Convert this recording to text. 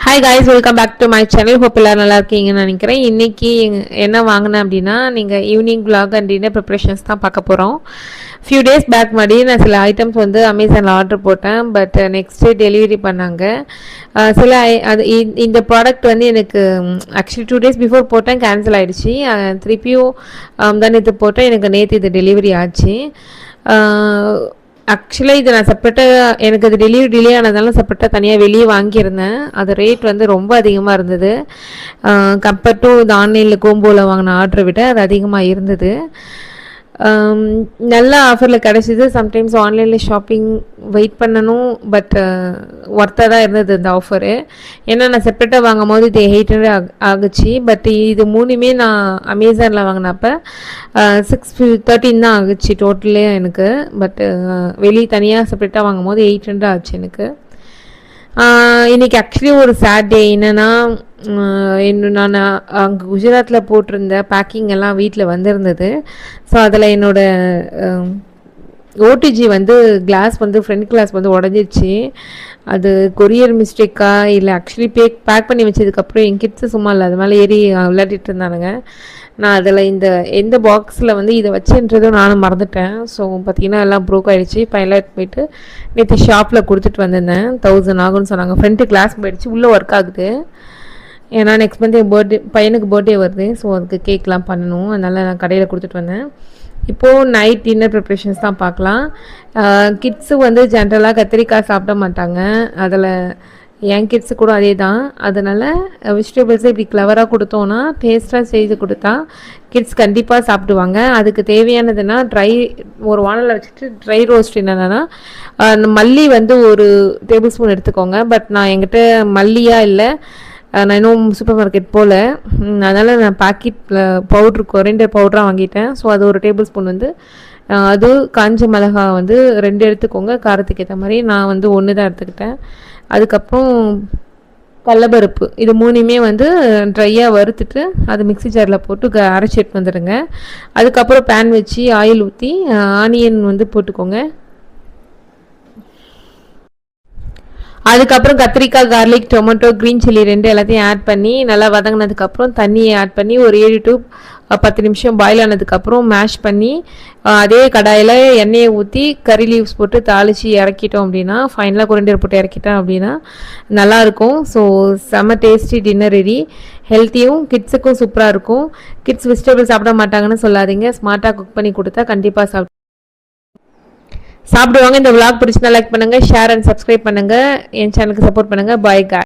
Hi guys, welcome back to my channel. Hope எல்லோரும் நல்லா இருக்கீங்கன்னு நினைக்கிறேன். இன்றைக்கி என்ன வாங்கினேன் அப்படின்னா, நீங்கள் evening vlog and dinner preparations தான் பார்க்க போகிறோம். ஃபியூ டேஸ் பேக் முன்னாடி நான் சில ஐட்டம்ஸ் வந்து அமேசானில் ஆர்டர் போட்டேன். பட் நெக்ஸ்ட் டே டெலிவரி பண்ணாங்க. இந்த ப்ராடக்ட் வந்து எனக்கு ஆக்சுவலி 2 days பிஃபோர் போட்டேன், கேன்சல் ஆகிடுச்சு. திருப்பியும் தான் இது போட்டேன், எனக்கு நேற்று இது டெலிவரி ஆச்சு. ஆக்சுவலாக இது நான் செப்பரேட்டாக எனக்கு அது டிலே ஆனதுனால செப்பரேட்டாக தனியாக வெளியே வாங்கியிருந்தேன். அது ரேட் வந்து ரொம்ப அதிகமாக இருந்தது. கம்பேர்ட் டு இது ஆன்லைனில் கோம்போவில் வாங்கின ஆர்டரை விட அது அதிகமாக இருந்தது. நல்ல ஆஃபரில் கிடச்சிது. சம்டைம்ஸ் ஆன்லைனில் ஷாப்பிங் வெயிட் பண்ணணும், பட் ஒர்த்தாக தான் இருந்தது இந்த ஆஃபரு. ஏன்னா நான் செப்பரேட்டாக வாங்கும் போது இது 800 ஆகுச்சு. பட் இது மூணுமே நான் அமேசானில் வாங்கினப்போ 613 தான் ஆகுச்சு டோட்டலே எனக்கு. பட்டு வெளியே தனியாக செப்பரேட்டாக வாங்கும் போது 800 ஆச்சு எனக்கு. இன்றைக்கி ஆக்சுவலி ஒரு சேட் டே. என்னென்னா, நான் அங்கே குஜராத்தில் போட்டிருந்த பேக்கிங் எல்லாம் வீட்டில் வந்திருந்தது. ஸோ அதில் என்னோடய ஓடிஜி வந்து கிளாஸ் வந்து ஃப்ரண்ட் கிளாஸ் வந்து உடஞ்சிருச்சு. அது கொரியர் மிஸ்டேக்கா இல்லை ஆக்சுவலி பேக் பண்ணி வச்சதுக்கப்புறம் என் கிட்ஸு சும்மா இல்லை, அது மேலே ஏறி விளையாடிட்டு இருந்தானுங்க. நான் அதில் எந்த பாக்ஸில் வந்து இதை வச்சுன்றதும் நானும் மறந்துட்டேன். ஸோ பார்த்திங்கன்னா எல்லாம் ப்ரோக் ஆகிடுச்சு. பைலட் போயிட்டு நேற்று ஷாப்பில் கொடுத்துட்டு வந்திருந்தேன். 1000 ஆகும்னு சொன்னாங்க. ஃப்ரண்ட்டு கிளாஸ் போயிடுச்சு, உள்ளே ஒர்க் ஆகுது. ஏன்னா நெக்ஸ்ட் மந்த் என் பையனுக்கு பர்த்டே வருது. ஸோ அதுக்கு கேக்லாம் பண்ணணும், அதனால் நான் கடையில் கொடுத்துட்டு வந்தேன். இப்போது நைட் டின்னர் ப்ரிப்ரேஷன்ஸ் தான் பார்க்கலாம். கிட்ஸு வந்து ஜென்ரலாக கத்திரிக்காய் சாப்பிட மாட்டாங்க. அதில் என் கிட்ஸு கூட அதே தான். அதனால் வெஜிடபிள்ஸை இப்படி கிளவராக கொடுத்தோன்னா, டேஸ்ட்டாக செய்து கொடுத்தா கிட்ஸ் கண்டிப்பாக சாப்பிடுவாங்க. அதுக்கு தேவையானதுன்னா ஒரு வானலில் வச்சுட்டு ட்ரை ரோஸ்ட் என்னென்னா, மல்லி வந்து 1 டேபிள் ஸ்பூன் எடுத்துக்கோங்க. பட் நான் என்கிட்ட மல்லியாக இல்லை, நான் இன்னும் சூப்பர் மார்க்கெட் போல், அதனால் நான் பாக்கெட்டில் பவுட்ரு கொரிண்டர் பவுடராக வாங்கிட்டேன். ஸோ அது 1 டேபிள் ஸ்பூன் வந்து, அது காஞ்ச மிளகா வந்து 2 எடுத்துக்கோங்க காரத்துக்கு ஏற்ற மாதிரி. நான் வந்து 1 தான் எடுத்துக்கிட்டேன். அதுக்கப்புறம் கடலப்பருப்பு, இது 3மே வந்து ட்ரையாக வறுத்துட்டு அது மிக்ஸி ஜாரில் போட்டு அரைச்சி எடுத்து வந்துடுங்க. அதுக்கப்புறம் பேன் வச்சு ஆயில் ஊற்றி ஆனியன் வந்து போட்டுக்கோங்க. அதுக்கப்புறம் கத்திரிக்காய், கார்லிக், டொமேட்டோ, க்ரீன் சில்லி 2 எல்லாத்தையும் ஆட் பண்ணி நல்லா வதங்கினதுக்கப்புறம் தண்ணியை ஆட் பண்ணி ஒரு 7 to 10 நிமிஷம் பாயில் ஆனதுக்கப்புறம் மேஷ் பண்ணி அதே கடாயில் எண்ணெயை ஊற்றி கறி லீவ்ஸ் போட்டு தாளித்து இறக்கிட்டோம் அப்படின்னா, ஃபைனலாக கொரிண்டர் போட்டு இறக்கிட்டோம் அப்படின்னா நல்லாயிருக்கும். ஸோ செம்ம டேஸ்டி டின்னர் ரெடி. ஹெல்த்தியும் கிட்ஸுக்கும் சூப்பராக இருக்கும். கிட்ஸ் வெஜிடபிள் சாப்பிட மாட்டாங்கன்னு சொல்லாதீங்க, ஸ்மார்ட்டாக குக் பண்ணி கொடுத்தா கண்டிப்பாக சாப்பிடுவாங்க. இந்த vlog பிடிச்சினா லைக் பண்ணுங்கள், ஷேர் அண்ட் சப்ஸ்கிரைப் பண்ணுங்கள், என் சேனலுக்கு சப்போர்ட் பண்ணுங்கள். பாய் காய்.